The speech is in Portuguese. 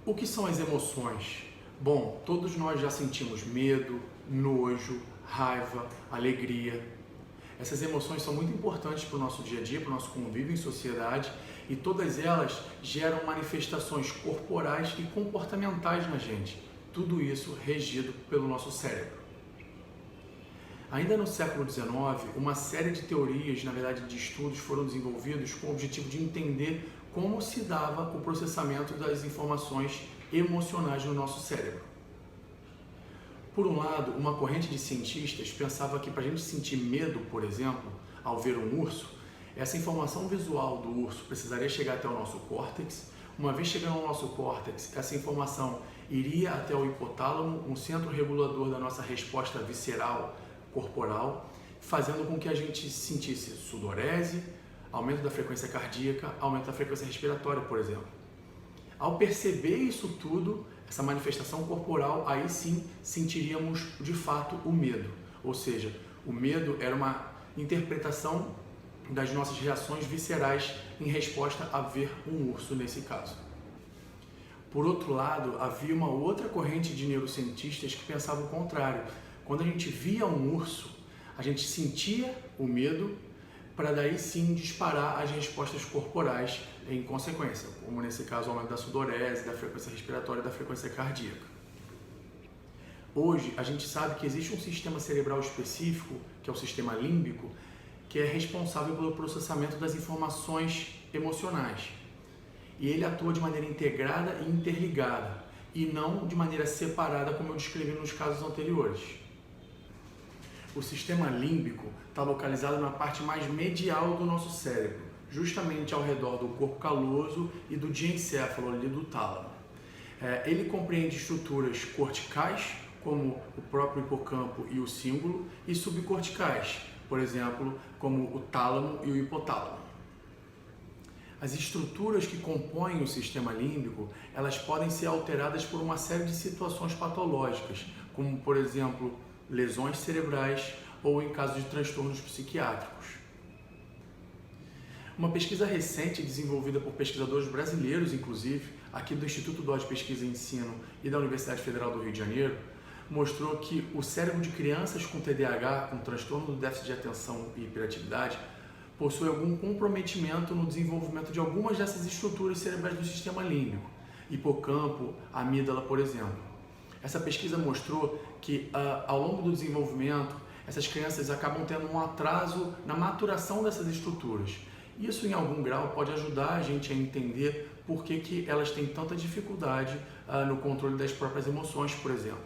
O que são as emoções? Bom, todos nós já sentimos medo, nojo, raiva, alegria. Essas emoções são muito importantes para o nosso dia a dia, para o nosso convívio em sociedade, e todas elas geram manifestações corporais e comportamentais na gente. Tudo isso regido pelo nosso cérebro. Ainda no século XIX, uma série de teorias, na verdade de estudos, foram desenvolvidos com o objetivo de entender como se dava o processamento das informações emocionais no nosso cérebro. Por um lado, uma corrente de cientistas pensava que para a gente sentir medo, por exemplo, ao ver um urso, essa informação visual do urso precisaria chegar até o nosso córtex. Uma vez chegando ao nosso córtex, essa informação iria até o hipotálamo, um centro regulador da nossa resposta visceral corporal, fazendo com que a gente sentisse sudorese, aumento da frequência cardíaca, aumento da frequência respiratória, por exemplo. Ao perceber isso tudo, essa manifestação corporal, aí sim sentiríamos de fato o medo. Ou seja, o medo era uma interpretação das nossas reações viscerais em resposta a ver um urso nesse caso. Por outro lado, havia uma outra corrente de neurocientistas que pensava o contrário. Quando a gente via um urso, a gente sentia o medo para daí sim disparar as respostas corporais em consequência, como nesse caso o aumento da sudorese, da frequência respiratória e da frequência cardíaca. Hoje, a gente sabe que existe um sistema cerebral específico, que é o sistema límbico, que é responsável pelo processamento das informações emocionais. E ele atua de maneira integrada e interligada, e não de maneira separada, como eu descrevi nos casos anteriores. O sistema límbico está localizado na parte mais medial do nosso cérebro, justamente ao redor do corpo caloso e do diencéfalo, ali do tálamo. Ele compreende estruturas corticais, como o próprio hipocampo e o cíngulo, e subcorticais, por exemplo, como o tálamo e o hipotálamo. As estruturas que compõem o sistema límbico, elas podem ser alteradas por uma série de situações patológicas, como, por exemplo, lesões cerebrais ou em caso de transtornos psiquiátricos. Uma pesquisa recente, desenvolvida por pesquisadores brasileiros, inclusive, aqui do Instituto Dó de Pesquisa e Ensino e da Universidade Federal do Rio de Janeiro, mostrou que o cérebro de crianças com TDAH, com transtorno do déficit de atenção e hiperatividade, possui algum comprometimento no desenvolvimento de algumas dessas estruturas cerebrais do sistema límbico, hipocampo, amígdala, por exemplo. Essa pesquisa mostrou que, ao longo do desenvolvimento, essas crianças acabam tendo um atraso na maturação dessas estruturas. Isso, em algum grau, pode ajudar a gente a entender por que elas têm tanta dificuldade no controle das próprias emoções, por exemplo.